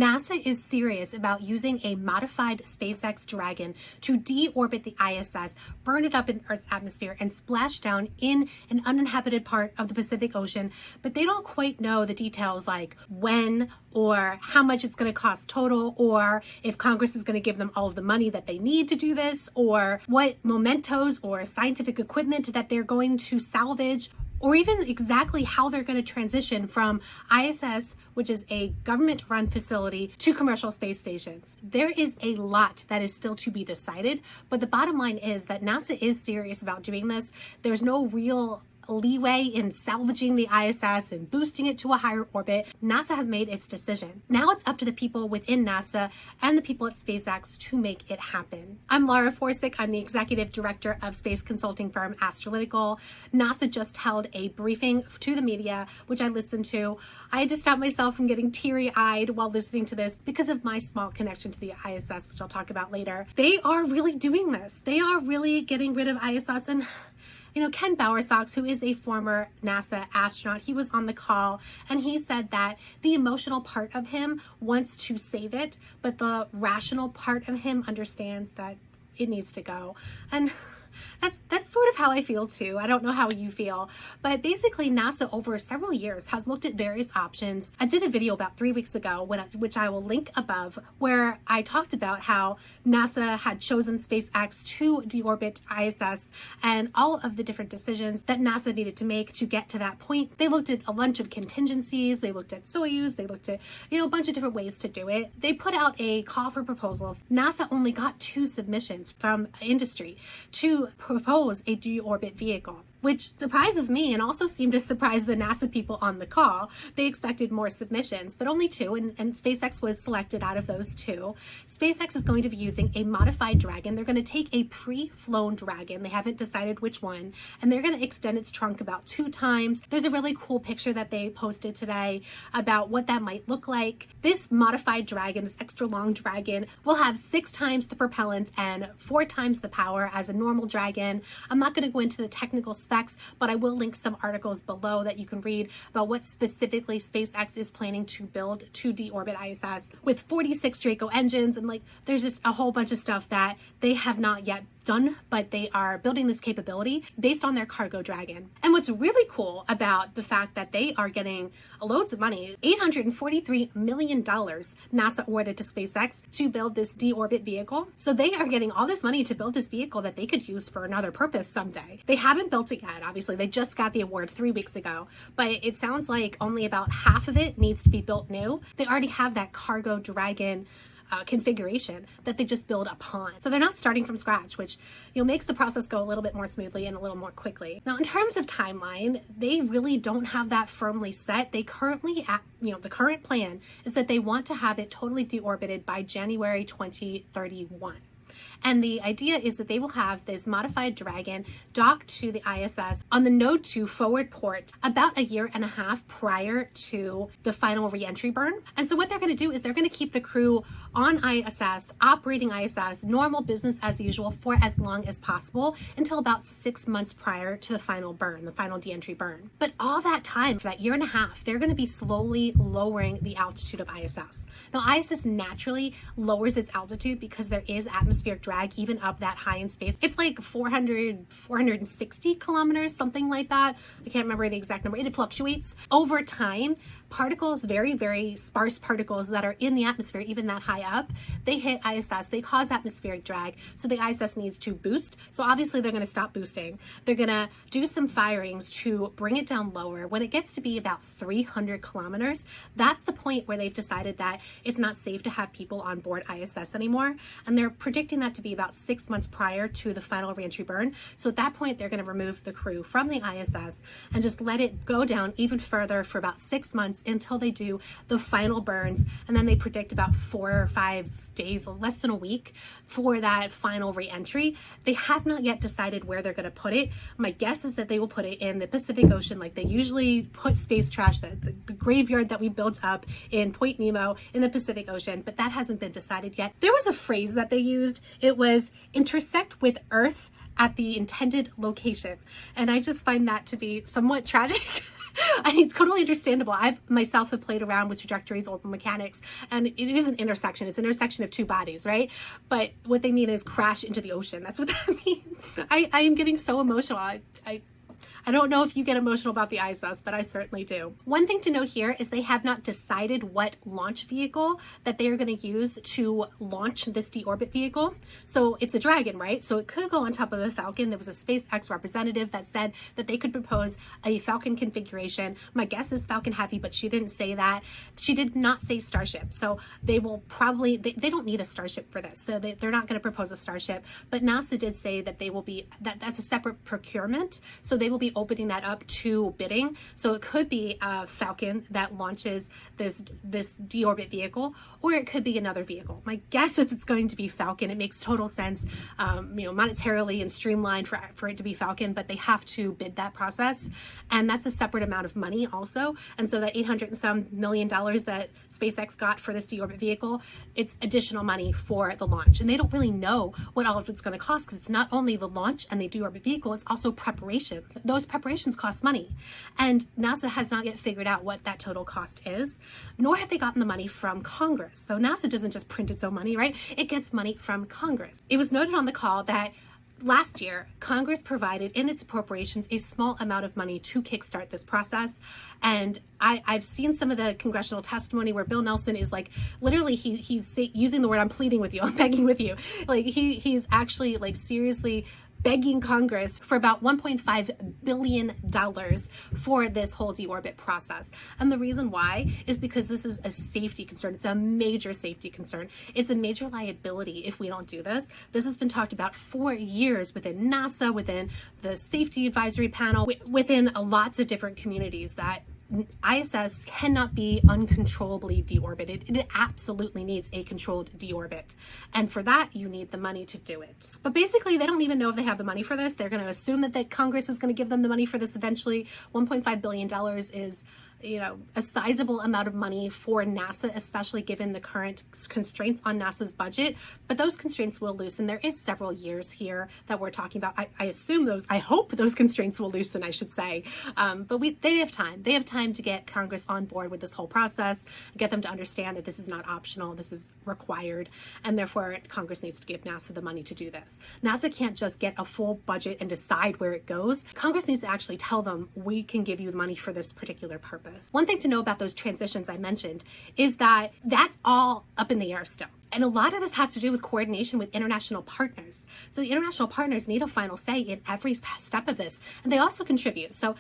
NASA is serious about using a modified SpaceX Dragon to deorbit the ISS, burn it up in Earth's atmosphere, and splash down in an uninhabited part of the Pacific Ocean. But they don't quite know the details, like when or how much it's going to cost total, or if Congress is going to give them all of the money that they need to do this, or what mementos or scientific equipment that they're going to salvage, or even exactly how they're going to transition from ISS, which is a government-run facility, to commercial space stations. There is a lot that is still to be decided, but the bottom line is that NASA is serious about doing this. There's no real leeway in salvaging the ISS and boosting it to a higher orbit. NASA has made its decision. Now it's up to the people within NASA and the people at SpaceX to make it happen. I'm Laura Forsick. I'm the executive director of space consulting firm Astrolytical. NASA just held a briefing to the media, which I listened to. I had to stop myself from getting teary-eyed while listening to this because of my small connection to the ISS, which I'll talk about later. They are really doing this. They are really getting rid of ISS. And Ken Bowersox, who is a former NASA astronaut, he was on the call and he said that the emotional part of him wants to save it, but the rational part of him understands that it needs to go. And that's sort of how I feel too. I don't know how you feel, but basically NASA over several years has looked at various options. I did a video about 3 weeks ago, which I will link above, where I talked about how NASA had chosen SpaceX to deorbit ISS and all of the different decisions that NASA needed to make to get to that point. They looked at a bunch of contingencies. They looked at Soyuz. They looked at, a bunch of different ways to do it. They put out a call for proposals. NASA only got 2 submissions from industry to propose a deorbit vehicle, which surprises me and also seemed to surprise the NASA people on the call. They expected more submissions, but only 2, and SpaceX was selected out of those 2. SpaceX is going to be using a modified Dragon. They're going to take a pre-flown Dragon. They haven't decided which one, and they're going to extend its trunk about 2 times. There's a really cool picture that they posted today about what that might look like. This modified Dragon, this extra long Dragon, will have 6 times the propellant and 4 times the power as a normal Dragon. I'm not going to go into the technical specs, but I will link some articles below that you can read about what specifically SpaceX is planning to build to deorbit ISS with 46 Draco engines, and there's just a whole bunch of stuff that they have not yet done, but they are building this capability based on their cargo Dragon. And what's really cool about the fact that they are getting loads of money, $843 million NASA awarded to SpaceX to build this deorbit vehicle. So they are getting all this money to build this vehicle that they could use for another purpose someday. They haven't built it yet, obviously. They just got the award 3 weeks ago, but it sounds like only about half of it needs to be built new. They already have that cargo Dragon configuration that they just build upon. So they're not starting from scratch, which makes the process go a little bit more smoothly and a little more quickly. Now, in terms of timeline, they really don't have that firmly set. They currently, the current plan is that they want to have it totally deorbited by January 2031. And the idea is that they will have this modified Dragon docked to the ISS on the Node 2 forward port about 1.5 years prior to the final re-entry burn. And so what they're going to do is they're going to keep the crew on ISS, operating ISS, normal business as usual for as long as possible until about 6 months prior to the final burn, the final de-entry burn. But all that time, for that 1.5 years, they're going to be slowly lowering the altitude of ISS. Now, ISS naturally lowers its altitude because there is atmospheric drag even up that high in space. It's like 460 kilometers, something like that. I can't remember the exact number. It fluctuates over time. Particles, very, very sparse particles that are in the atmosphere, even that high up, they hit ISS. They cause atmospheric drag. So the ISS needs to boost. So obviously they're going to stop boosting. They're going to do some firings to bring it down lower. When it gets to be about 300 kilometers, that's the point where they've decided that it's not safe to have people on board ISS anymore. And they're predicting that to be about 6 months prior to the final reentry burn. So at that point, they're going to remove the crew from the ISS and just let it go down even further for about 6 months until they do the final burns. And then they predict about 4 or 5 days, less than a week, for that final reentry. They have not yet decided where they're going to put it. My guess is that they will put it in the Pacific Ocean, like they usually put space trash, the graveyard that we built up in Point Nemo, in the Pacific Ocean, but that hasn't been decided yet. There was a phrase that they used. It was intersect with Earth at the intended location. And I just find that to be somewhat tragic. I mean, totally understandable. I've myself have played around with trajectories, orbital mechanics, and it is an intersection. It's an intersection of two bodies, right? But what they mean is crash into the ocean. That's what that means. I am getting so emotional. I don't know if you get emotional about the ISS, but I certainly do. One thing to note here is they have not decided what launch vehicle that they are going to use to launch this deorbit vehicle. So it's a Dragon, right? So it could go on top of a Falcon. There was a SpaceX representative that said that they could propose a Falcon configuration. My guess is Falcon Heavy, but she didn't say that. She did not say Starship. So they will probably, they don't need a Starship for this. So they're not going to propose a Starship, but NASA did say that they will be, that's a separate procurement. So they will be opening that up to bidding. So it could be a Falcon that launches this deorbit vehicle, or it could be another vehicle. My guess is it's going to be Falcon. It makes total sense, monetarily and streamlined for it to be Falcon, but they have to bid that process. And that's a separate amount of money also. And so that $800 and some million that SpaceX got for this deorbit vehicle, it's additional money for the launch. And they don't really know what all of it's going to cost, because it's not only the launch and the deorbit vehicle, it's also preparations. Those preparations cost money. And NASA has not yet figured out what that total cost is, nor have they gotten the money from Congress. So NASA doesn't just print its own money, right? It gets money from Congress. It was noted on the call that last year, Congress provided in its appropriations a small amount of money to kickstart this process. And I've seen some of the congressional testimony where Bill Nelson is like, literally, he's using the word, I'm pleading with you, I'm begging with you. Like he's actually like seriously begging Congress for about $1.5 billion for this whole deorbit process. And the reason why is because this is a safety concern. It's a major safety concern. It's a major liability if we don't do this. This has been talked about for years within NASA, within the safety advisory panel, within lots of different communities, that ISS cannot be uncontrollably deorbited. It absolutely needs a controlled deorbit. And for that, you need the money to do it. But basically, they don't even know if they have the money for this. They're going to assume that Congress is going to give them the money for this eventually. $1.5 billion is, a sizable amount of money for NASA, especially given the current constraints on NASA's budget. But those constraints will loosen. There is several years here that we're talking about. I hope those constraints will loosen, I should say. But they have time. They have time to get Congress on board with this whole process, get them to understand that this is not optional, this is required, and therefore Congress needs to give NASA the money to do this. NASA can't just get a full budget and decide where it goes. Congress needs to actually tell them, we can give you the money for this particular purpose. One thing to know about those transitions I mentioned is that that's all up in the air still. And a lot of this has to do with coordination with international partners. So the international partners need a final say in every step of this. And they also contribute. So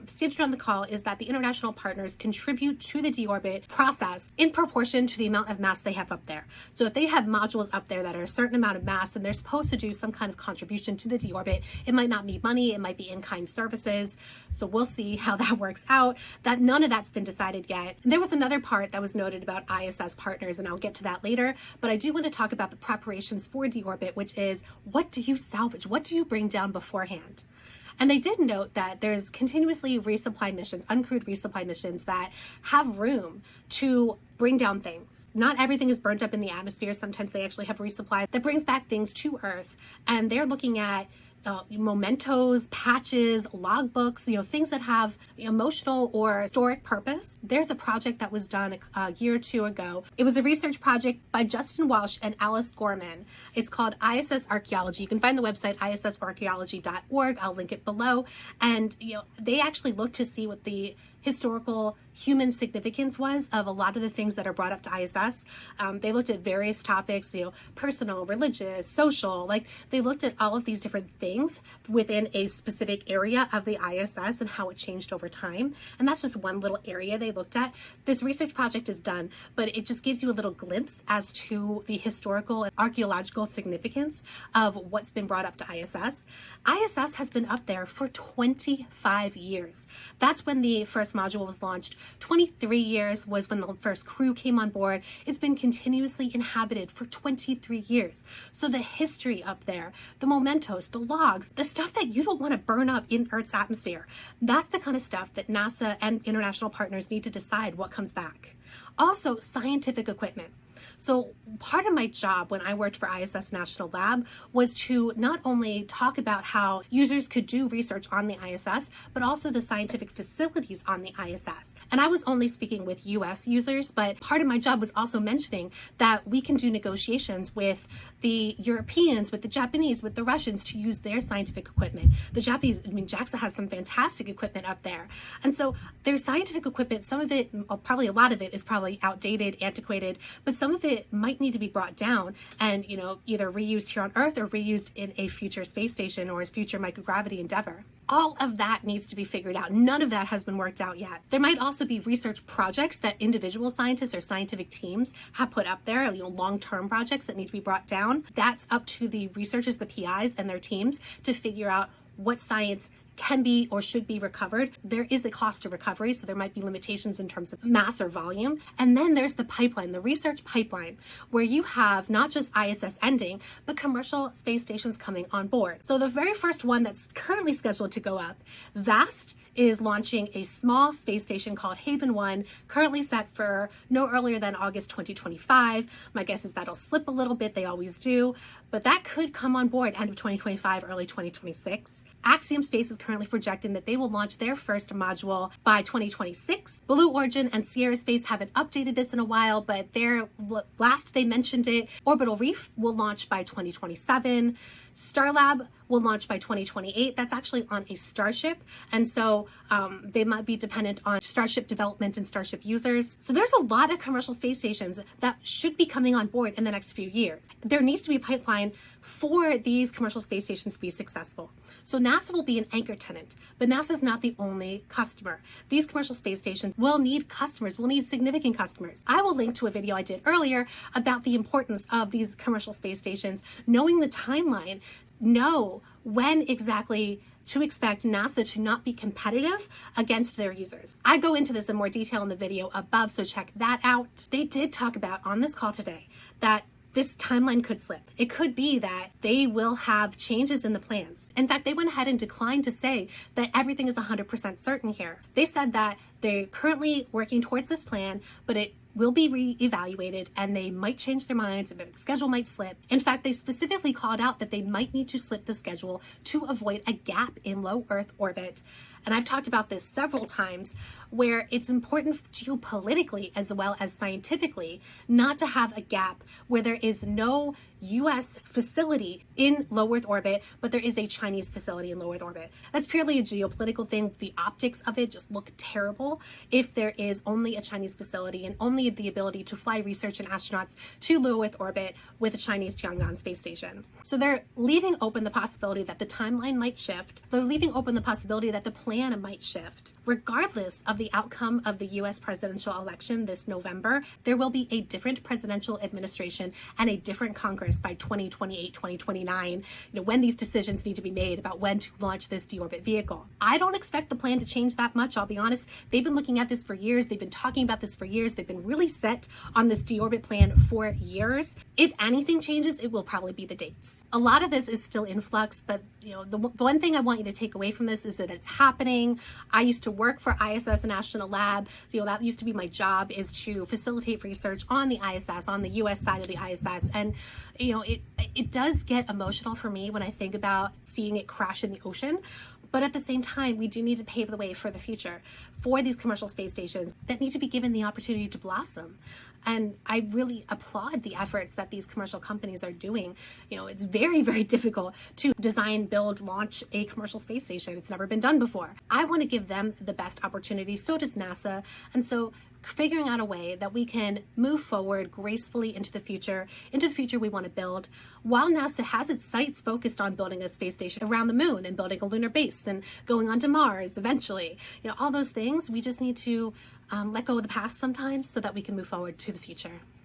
stated on the call is that the international partners contribute to the deorbit process in proportion to the amount of mass they have up there. So if they have modules up there that are a certain amount of mass, and they're supposed to do some kind of contribution to the deorbit, it might not be money, it might be in-kind services. So we'll see how that works out. That none of that's been decided yet. And there was another part that was noted about ISS partners, and I'll get to that later. But I do want to talk about the preparations for deorbit, which is, what do you salvage? What do you bring down beforehand? And they did note that there's continuously resupply missions, uncrewed resupply missions that have room to bring down things. Not everything is burnt up in the atmosphere. Sometimes they actually have resupply that brings back things to Earth. And they're looking at mementos, patches, logbooks, things that have emotional or historic purpose. There's a project that was done a year or two ago. It was a research project by Justin Walsh and Alice Gorman. It's called ISS Archaeology. You can find the website issarchaeology.org. I'll link it below. And they actually looked to see what the historical human significance was of a lot of the things that are brought up to ISS. They looked at various topics, personal, religious, social, they looked at all of these different things within a specific area of the ISS and how it changed over time. And that's just one little area they looked at. This research project is done, but it just gives you a little glimpse as to the historical and archaeological significance of what's been brought up to ISS. ISS has been up there for 25 years. That's when the first module was launched. 23 years was when the first crew came on board. It's been continuously inhabited for 23 years. So the history up there, the mementos, the logs, the stuff that you don't want to burn up in Earth's atmosphere, that's the kind of stuff that NASA and international partners need to decide what comes back. Also, scientific equipment. So part of my job when I worked for ISS National Lab was to not only talk about how users could do research on the ISS, but also the scientific facilities on the ISS. And I was only speaking with US users, but part of my job was also mentioning that we can do negotiations with the Europeans, with the Japanese, with the Russians to use their scientific equipment. The Japanese, JAXA has some fantastic equipment up there. And so their scientific equipment, some of it, probably a lot of it is probably outdated, antiquated, but some of it might need to be brought down and, either reused here on Earth or reused in a future space station or a future microgravity endeavor. All of that needs to be figured out. None of that has been worked out yet. There might also be research projects that individual scientists or scientific teams have put up there, long-term projects that need to be brought down. That's up to the researchers, the PIs and their teams to figure out what science can be or should be recovered. There is a cost to recovery, so there might be limitations in terms of mass or volume. And then there's the pipeline, the research pipeline, where you have not just ISS ending, but commercial space stations coming on board. So the very first one that's currently scheduled to go up, VAST, is launching a small space station called Haven 1, currently set for no earlier than August 2025. My guess is that'll slip a little bit, they always do, but that could come on board end of 2025, early 2026. Axiom Space is currently projecting that they will launch their first module by 2026. Blue Origin and Sierra Space haven't updated this in a while, but last they mentioned it, Orbital Reef will launch by 2027. Starlab will launch by 2028. That's actually on a Starship. And so they might be dependent on Starship development and Starship users. So there's a lot of commercial space stations that should be coming on board in the next few years. There needs to be a pipeline for these commercial space stations to be successful. So NASA will be an anchor tenant, but NASA is not the only customer. These commercial space stations will need customers, will need significant customers. I will link to a video I did earlier about the importance of these commercial space stations, knowing the timeline, know when exactly to expect NASA to not be competitive against their users. I go into this in more detail in the video above, so check that out. They did talk about on this call today that this timeline could slip. It could be that they will have changes in the plans. In fact, they went ahead and declined to say that everything is 100% certain here. They said that they're currently working towards this plan, but it will be re-evaluated and they might change their minds and the schedule might slip. In fact, they specifically called out that they might need to slip the schedule to avoid a gap in low Earth orbit. And I've talked about this several times, where it's important geopolitically as well as scientifically not to have a gap where there is no US facility in low Earth orbit, but there is a Chinese facility in low Earth orbit. That's purely a geopolitical thing. The optics of it just look terrible if there is only a Chinese facility and only the ability to fly research and astronauts to low Earth orbit with the Chinese Tiangong space station. So they're leaving open the possibility that the timeline might shift. They're leaving open the possibility that the plan might shift. Regardless of the outcome of the US presidential election this November, there will be a different presidential administration and a different Congress by 2028, 2029, when these decisions need to be made about when to launch this deorbit vehicle. I don't expect the plan to change that much, I'll be honest. They've been looking at this for years. They've been talking about this for years. They've been really set on this deorbit plan for years. If anything changes, it will probably be the dates. A lot of this is still in flux, but the one thing I want you to take away from this is that it's happening. I used to work for ISS National Lab. That used to be my job, is to facilitate research on the ISS, on the US side of the ISS. And it does get emotional for me when I think about seeing it crash in the ocean. But at the same time, we do need to pave the way for the future for these commercial space stations that need to be given the opportunity to blossom. And I really applaud the efforts that these commercial companies are doing. It's very, very difficult to design, build, launch a commercial space station. It's never been done before. I want to give them the best opportunity. So does NASA. And so figuring out a way that we can move forward gracefully into the future we want to build, while NASA has its sights focused on building a space station around the moon and building a lunar base and going on to Mars eventually. All those things, we just need to let go of the past sometimes so that we can move forward to the future.